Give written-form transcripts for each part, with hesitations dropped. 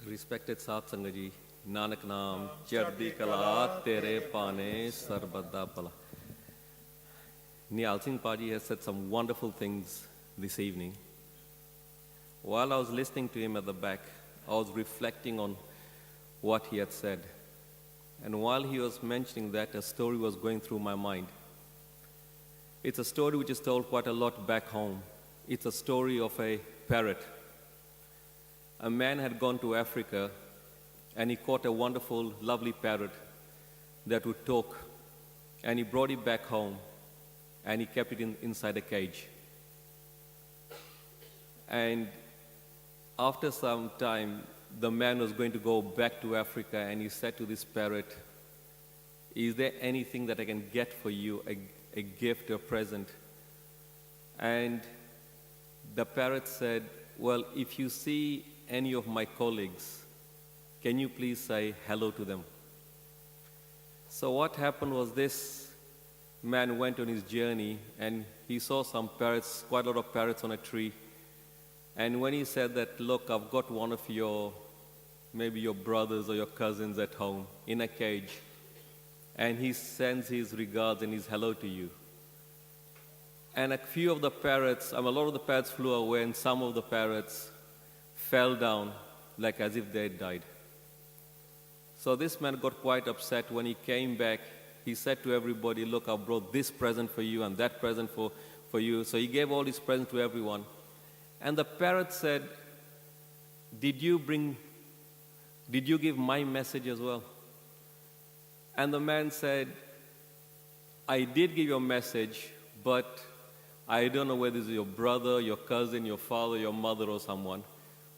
Respected Sat Sangaji, Nanak Naam, Chardi Kala, Tere Pane, Sarbada Pala. Niyal Singh Paji has said some wonderful things this evening. While I was listening to him at the back, I was reflecting on what he had said. And while he was mentioning that, a story was going through my mind. It's a story which is told quite a lot back home. It's a story of a parrot. A man had gone to Africa and he caught a wonderful, lovely parrot that would talk. And he brought it back home and he kept it inside a cage. And after some time, the man was going to go back to Africa and he said to this parrot, "Is there anything that I can get for you, a gift or present?" And the parrot said, "Well, if you see any of my colleagues, can you please say hello to them?" So what happened was this man went on his journey and he saw some parrots, quite a lot of parrots on a tree. And when he said that, "Look, I've got one of maybe your brothers or your cousins at home in a cage, and he sends his regards and his hello to you." And a few of the parrots, a lot of the parrots flew away, and some of the parrots fell down like as if they had died. So this man got quite upset. When he came back, he said to everybody, "Look, I brought this present for you and that present for you." So he gave all his presents to everyone. And the parrot said, Did you give my message as well?" And the man said, "I did give your message, but I don't know whether it's your brother, your cousin, your father, your mother, or someone.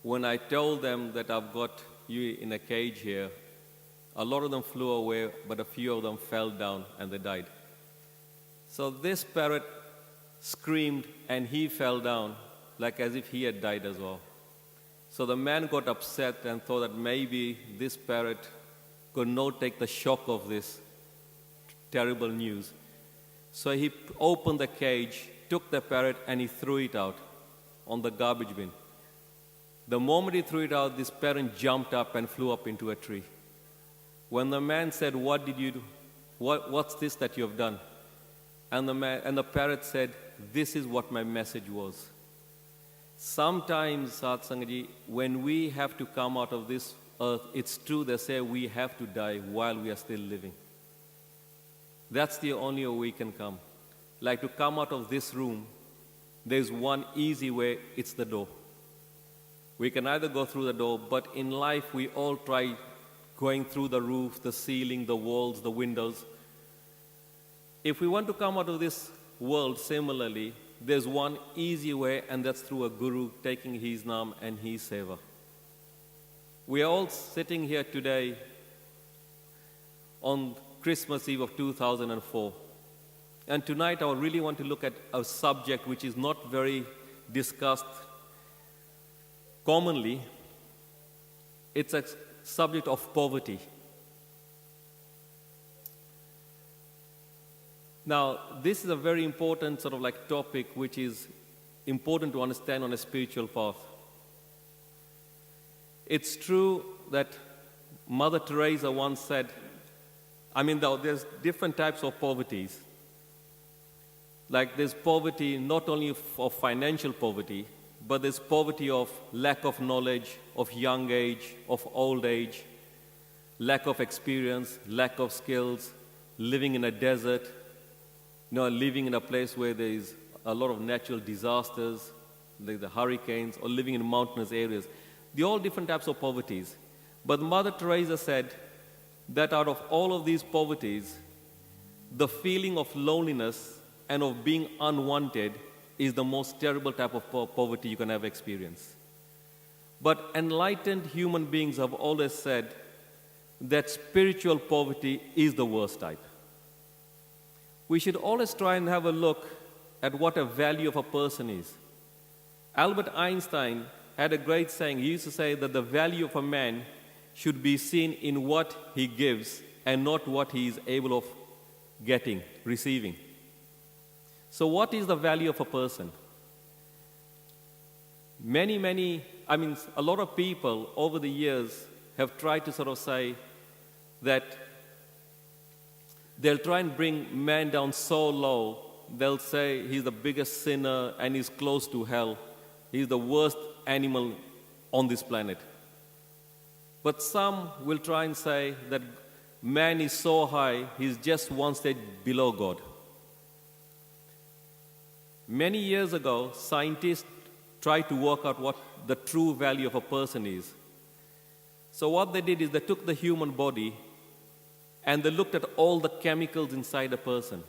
When I told them that I've got you in a cage here, a lot of them flew away, but a few of them fell down and they died." So this parrot screamed and he fell down like as if he had died as well. So the man got upset and thought that maybe this parrot could not take the shock of this terrible news. So he opened the cage, took the parrot, and he threw it out on the garbage bin. The moment he threw it out, this parrot jumped up and flew up into a tree. When the man said, "What did you do? What's this that you have done?" And the parrot said, "This is what my message was." Sometimes, Satsangaji, when we have to come out of this earth, it's true they say we have to die while we are still living. That's the only way we can come. Like to come out of this room, there's one easy way, it's the door. We can either go through the door, but in life we all try going through the roof, the ceiling, the walls, the windows. If we want to come out of this world similarly, there's one easy way, and that's through a guru taking his naam and his seva. We are all sitting here today on Christmas Eve of 2004. And tonight I really want to look at a subject which is not very discussed commonly. It's a subject of poverty. Now, this is a very important topic which is important to understand on a spiritual path. It's true that Mother Teresa once said, there's different types of poverties. Like there's poverty not only of financial poverty, but there's poverty of lack of knowledge, of young age, of old age, lack of experience, lack of skills, living in a desert, living in a place where there is a lot of natural disasters, like the hurricanes, or living in mountainous areas. They're all different types of poverties. But Mother Teresa said that out of all of these poverties, the feeling of loneliness and of being unwanted is the most terrible type of poverty you can ever experience. But enlightened human beings have always said that spiritual poverty is the worst type. We should always try and have a look at what a value of a person is. Albert Einstein had a great saying. He used to say that the value of a man should be seen in what he gives and not what he is able of receiving. So what is the value of a person? Many I mean, a lot of people over the years have tried to sort of say that they'll try and bring man down so low, they'll say he's the biggest sinner and he's close to hell. He's the worst animal on this planet. But some will try and say that man is so high, he's just one stage below God. Many years ago, scientists tried to work out what the true value of a person is. So what they did is they took the human body and they looked at all the chemicals inside a person.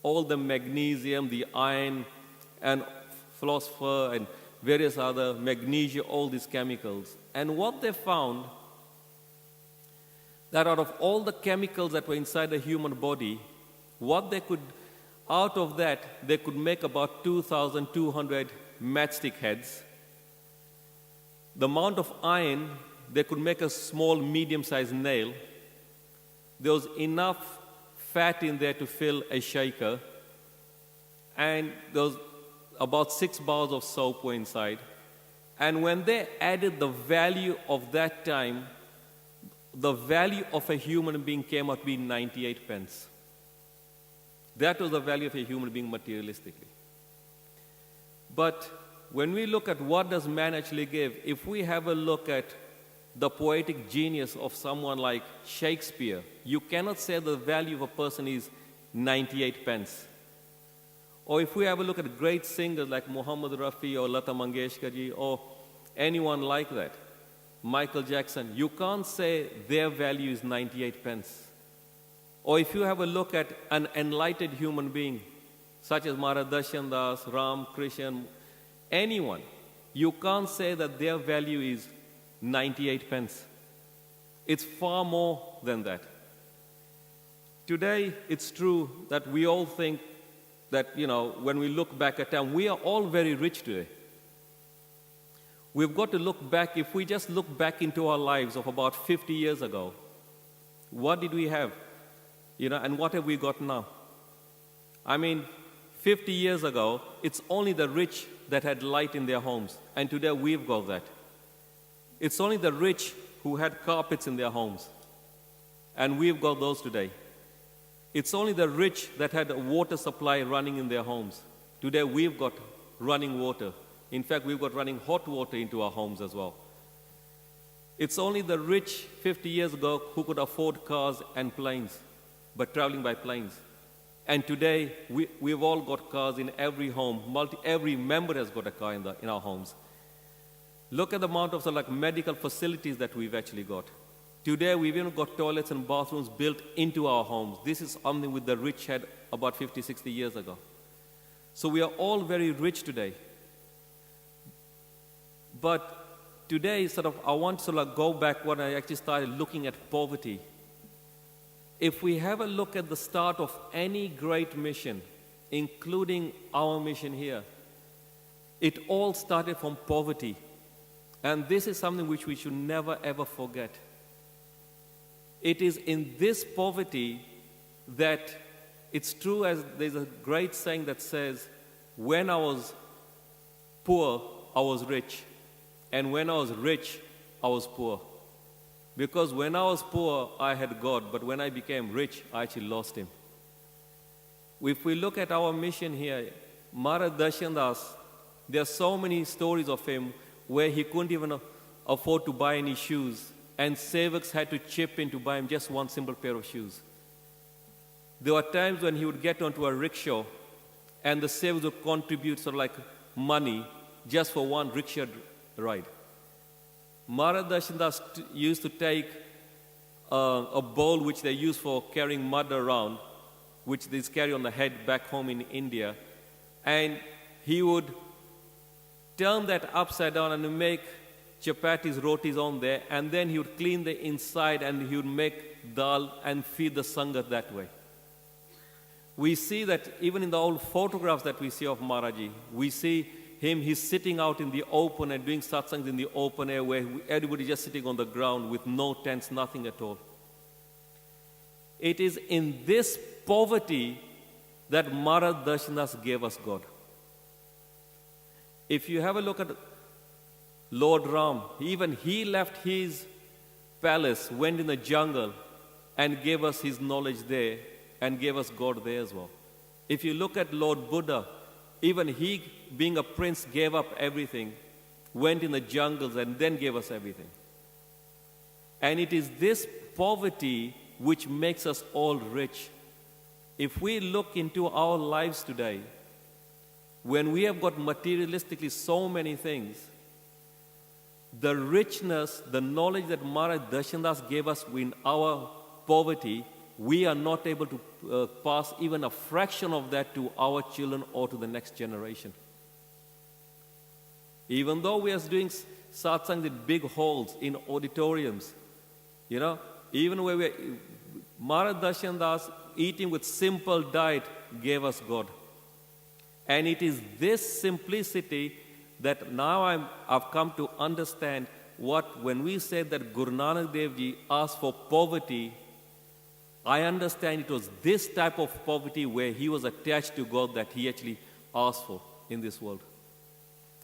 All the magnesium, the iron, and phosphor, and various other magnesia, all these chemicals. And what they found, that out of all the chemicals that were inside the human body, out of that, they could make about 2,200 matchstick heads. The amount of iron, they could make a small, medium-sized nail. There was enough fat in there to fill a shaker. And there was about 6 bars of soap were inside. And when they added the value of that time, the value of a human being came out to be 98 pence. That was the value of a human being materialistically. But when we look at what does man actually give, if we have a look at the poetic genius of someone like Shakespeare, you cannot say the value of a person is 98 pence. Or if we have a look at great singers like Muhammad Rafi or Lata Mangeshkar ji or anyone like that, Michael Jackson, you can't say their value is 98 pence. Or if you have a look at an enlightened human being, such as Mahraz Darshan, Ram, Krishna, anyone, you can't say that their value is 98 pence. It's far more than that. Today, it's true that we all think that, when we look back at time, we are all very rich today. We've got to look back, if we just look back into our lives of about 50 years ago, what did we have? And what have we got now? I mean, 50 years ago, it's only the rich that had light in their homes. And today we've got that. It's only the rich who had carpets in their homes. And we've got those today. It's only the rich that had a water supply running in their homes. Today we've got running water. In fact, we've got running hot water into our homes as well. It's only the rich 50 years ago who could afford cars and planes, but traveling by planes. And today, we've all got cars in every home. Every member has got a car in our homes. Look at the amount of medical facilities that we've actually got. Today, we've even got toilets and bathrooms built into our homes. This is something with the rich had about 50, 60 years ago. So we are all very rich today. But today, I want to go back when I actually started looking at poverty. If we have a look at the start of any great mission, including our mission here, it all started from poverty. And this is something which we should never ever forget. It is in this poverty that it's true, as there's a great saying that says, when I was poor, I was rich. And when I was rich, I was poor. Because when I was poor, I had God, but when I became rich, I actually lost Him. If we look at our mission here, Mahraz Darshan, there are so many stories of him where he couldn't even afford to buy any shoes, and sevaks had to chip in to buy him just one simple pair of shoes. There were times when he would get onto a rickshaw, and the sevaks would contribute money just for one rickshaw ride. Mahraz Darshan used to take a bowl which they use for carrying mud around, which they carry on the head back home in India, and he would turn that upside down and make chapatis, rotis on there, and then he would clean the inside and he would make dal and feed the Sangha that way. We see that even in the old photographs that we see of Maharaji, we see him, he's sitting out in the open and doing satsangs in the open air where everybody just sitting on the ground with no tents, nothing at all. It is in this poverty that Mahraz Darshan gave us God. If you have a look at Lord Ram, even he left his palace, went in the jungle, and gave us his knowledge there, and gave us God there as well. If you look at Lord Buddha, even he, being a prince, gave up everything, went in the jungles, and then gave us everything. And it is this poverty which makes us all rich. If we look into our lives today, when we have got materialistically so many things, the richness, the knowledge that Mahraz Darshan gave us in our poverty, we are not able to pass even a fraction of that to our children or to the next generation. Even though we are doing satsangs in big halls, in auditoriums, even where Mahraz Darshan eating with simple diet gave us God. And it is this simplicity that now I've come to understand when we said that Guru Nanak Dev Ji asked for poverty, I understand it was this type of poverty where he was attached to God that he actually asked for in this world.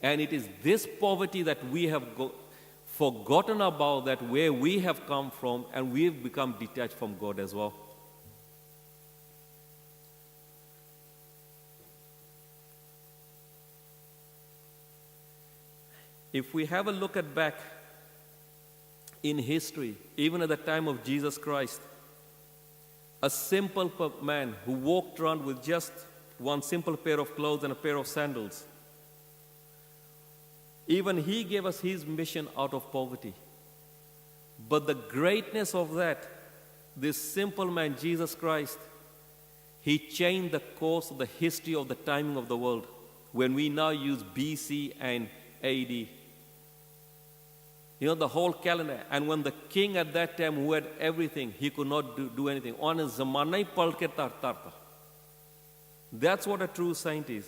And it is this poverty that we have forgotten about, that where we have come from, and we've become detached from God as well. If we have a look back in history, even at the time of Jesus Christ, a simple man who walked around with just one simple pair of clothes and a pair of sandals, even he gave us his mission out of poverty. But the greatness of that, this simple man, Jesus Christ, he changed the course of the history of the timing of the world when we now use BC and AD. The whole calendar. And when the king at that time who had everything, he could not do anything. On his zamanai palke tarta. That's what a true saint is.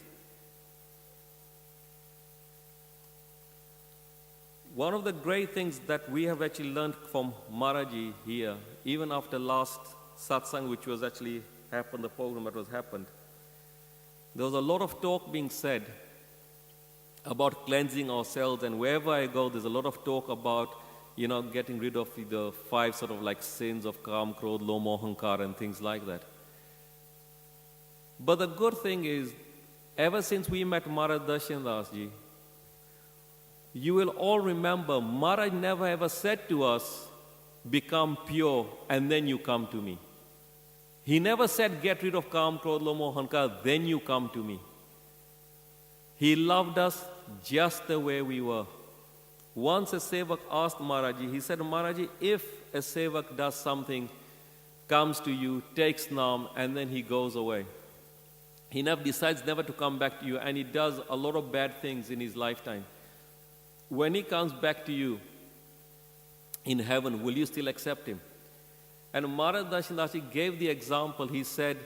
One of the great things that we have actually learned from Maharaji here, even after last satsang, which was actually happened, the program that was happened, there was a lot of talk being said about cleansing ourselves, and wherever I go, there's a lot of talk about, getting rid of the 5 sort of like sins of Kam, Krodh, Lomo, Hankar, and things like that. But the good thing is, ever since we met Mahraz Darshan Ji, you will all remember, Maharaj never ever said to us, become pure and then you come to me. He never said, get rid of Kam, Krodh, Lomo, Hankar, then you come to me. He loved us just the way we were. Once a sevak asked Maharaji, he said, Maharaji, if a sevak does something, comes to you, takes naam, and then he goes away, he decides never to come back to you, and he does a lot of bad things in his lifetime. When he comes back to you in heaven, will you still accept him? And Mahraz Darshan gave the example. He said,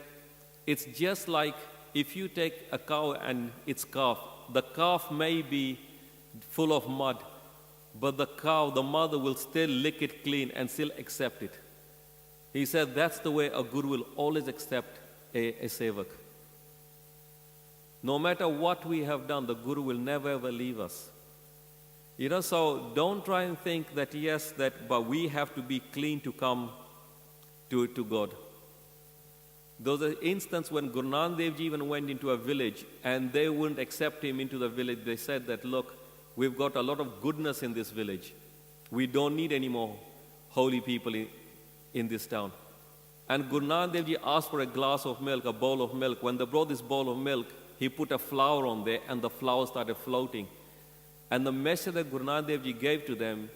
it's just like if you take a cow and its calf, the calf may be full of mud, but the cow, the mother, will still lick it clean and still accept it. He said that's the way a guru will always accept a sevak. No matter what we have done, the guru will never ever leave us. So don't try and think that but we have to be clean to come to God. Those are instances when Guru Nanak Dev Ji even went into a village and they wouldn't accept him into the village. They said that, look, we've got a lot of goodness in this village. We don't need any more holy people in this town. And Guru Nanak Dev Ji asked for a glass of milk, a bowl of milk. When they brought this bowl of milk, he put a flower on there and the flower started floating. And the message that Guru Nanak Dev Ji gave to them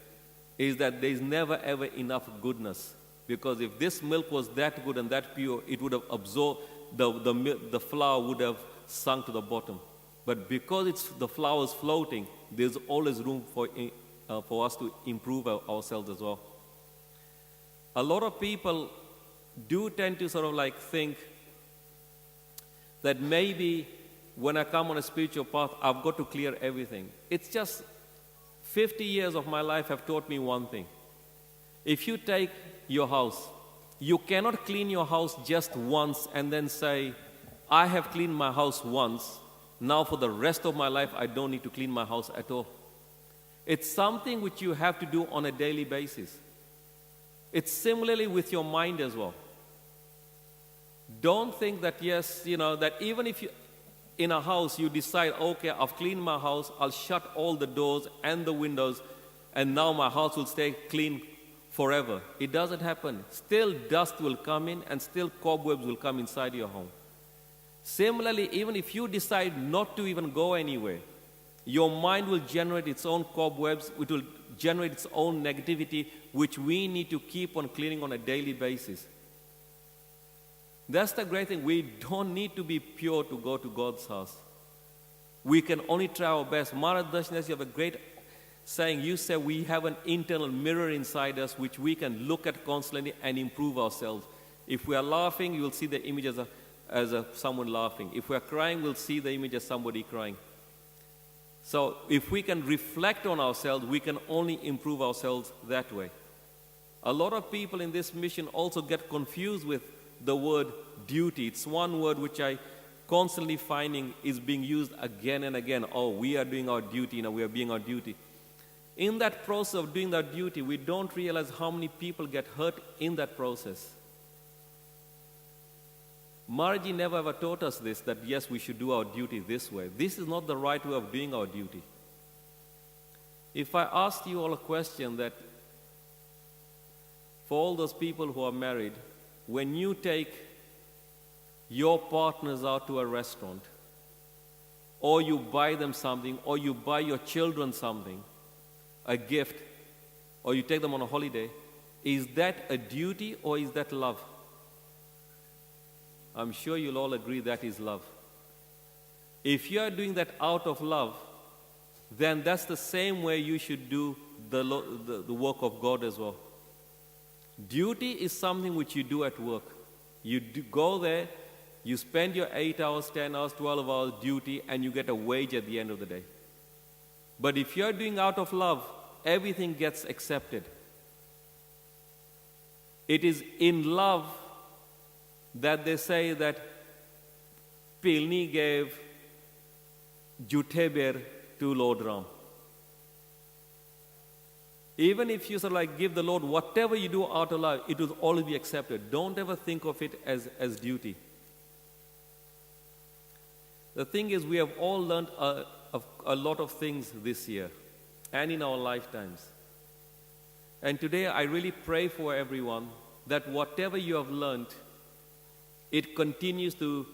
is that there is never ever enough goodness. Because if this milk was that good and that pure, it would have absorbed, the flour would have sunk to the bottom. But because the flour is floating, there's always room for us to improve ourselves as well. A lot of people do tend to sort of like think that maybe when I come on a spiritual path, I've got to clear everything. It's just 50 years of my life have taught me one thing. If you take your house, you cannot clean your house just once and then say, I have cleaned my house once, now for the rest of my life I don't need to clean my house at all. It's something which you have to do on a daily basis. It's similarly with your mind as well. Don't think that, yes, that even if you, in a house, you decide, okay, I've cleaned my house, I'll shut all the doors and the windows, and now my house will stay clean forever. It doesn't happen. Still dust will come in, and still cobwebs will come inside your home. Similarly, even if you decide not to even go anywhere, your mind will generate its own cobwebs, it will generate its own negativity, which we need to keep on cleaning on a daily basis. That's the great thing. We don't need to be pure to go to God's house. We can only try our best. Mahraz Darshan, you have a great saying. You say we have an internal mirror inside us which we can look at constantly and improve ourselves. If we are laughing, you will see the image as someone laughing. If we are crying, we'll see the image as somebody crying. So if we can reflect on ourselves, we can only improve ourselves that way. A lot of people in this mission also get confused with the word duty. It's one word which I constantly finding is being used again and again. Oh, we are doing our duty, we are being our duty. In that process of doing that duty, we don't realize how many people get hurt in that process. Maharaji never ever taught us this, that yes, we should do our duty this way. This is not the right way of doing our duty. If I asked you all a question that, for all those people who are married, when you take your partners out to a restaurant, or you buy them something, or you buy your children something, a gift, or you take them on a holiday, is that a duty or is that love? I'm sure you'll all agree that is love. If you are doing that out of love, then that's the same way you should do the work of God as well. Duty is something which you do at work. You go there, you spend your 8 hours, 10 hours, 12 hours duty, and you get a wage at the end of the day. But if you're doing out of love, everything gets accepted. It is in love that they say that Pilni gave Juteber to Lord Ram. Even if you sort of like give the Lord whatever you do out of love, it will always be accepted. Don't ever think of it as duty. The thing is, we have all learned a lot of things this year and in our lifetimes. And today I really pray for everyone that whatever you have learned, it continues to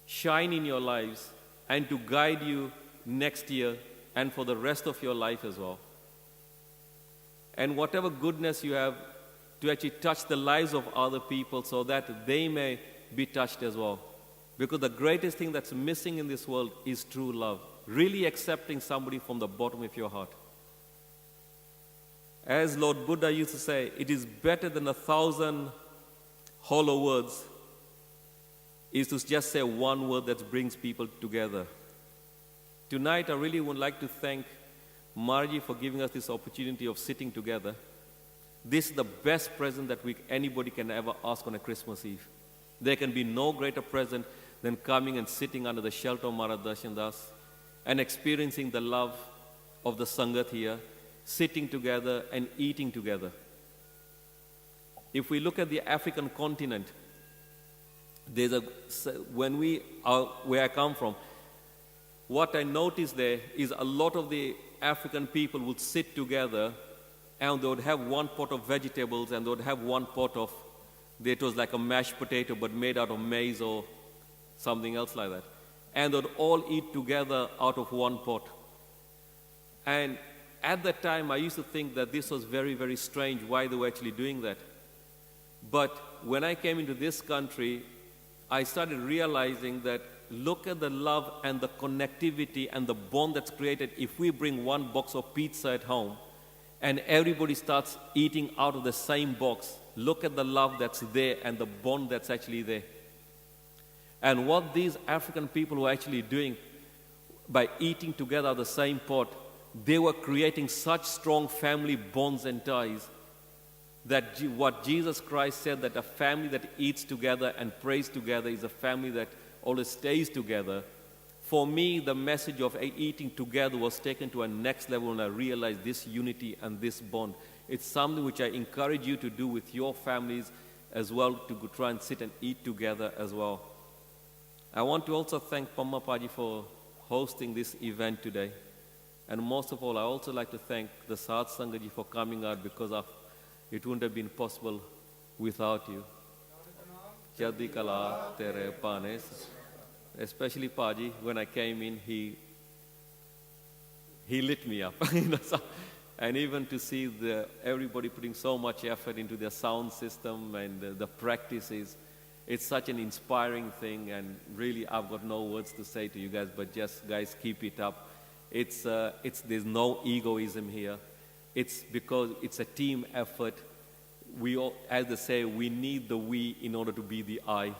shine in your lives and to guide you next year and for the rest of your life as well. And whatever goodness you have, to actually touch the lives of other people so that they may be touched as well. Because the greatest thing that's missing in this world is true love. Really accepting somebody from the bottom of your heart. As Lord Buddha used to say, it is better than 1,000 hollow words is to just say one word that brings people together. Tonight, I really would like to thank Maharaji for giving us this opportunity of sitting together. This is the best present that anybody can ever ask on a Christmas Eve. There can be no greater present than coming and sitting under the shelter of Mahraz Darshan Das and experiencing the love of the Sangat here, sitting together and eating together. If we look at the African continent, where I come from, what I noticed there is a lot of the African people would sit together and they would have one pot of vegetables and they would have one pot of, it was like a mashed potato but made out of maize or something else like that. And they would all eat together out of one pot. And at that time, I used to think that this was very, very strange, why they were actually doing that. But when I came into this country, I started realizing that look at the love and the connectivity and the bond that's created if we bring one box of pizza at home and everybody starts eating out of the same box. Look at the love that's there and the bond that's actually there. And what these African people were actually doing by eating together out of the same pot, they were creating such strong family bonds and ties that what Jesus Christ said, that a family that eats together and prays together is a family that always stays together. For me, the message of eating together was taken to a next level when I realized this unity and this bond. It's something which I encourage you to do with your families as well, to go try and sit and eat together as well. I want to also thank Pamma Paji for hosting this event today. And most of all, I also like to thank the Sadh Sangaji for coming out, because it wouldn't have been possible without you. Chadi Kala Tere Panes. Especially Paji, when I came in, he lit me up. And even to see everybody putting so much effort into their sound system and the practices, it's such an inspiring thing. And really, I've got no words to say to you guys, but just guys, keep it up. There's no egoism here. It's because it's a team effort. We all, as they say, we need the we in order to be the I.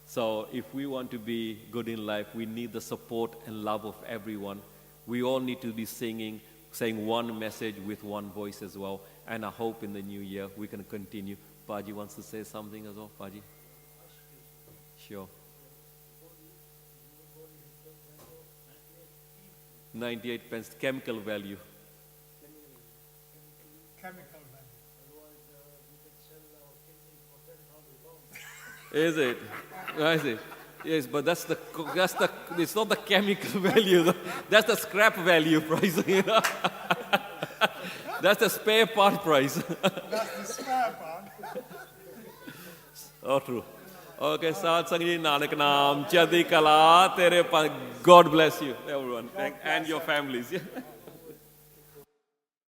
So if we want to be good in life, we need the support and love of everyone. We all need to be saying one message with one voice as well. And I hope in the new year we can continue. Paji wants to say something as well. Paji? Sure. 98 pence, chemical value. Chemical value. Is it? Is it? Yes, but it's not the chemical value. That's the scrap value price. That's the spare part price. That's the spare part. Oh, true. Okay, Sadh Sangaji, Nanak Naam, Chadi Kala, Tere Pa. God bless you, everyone, and your families.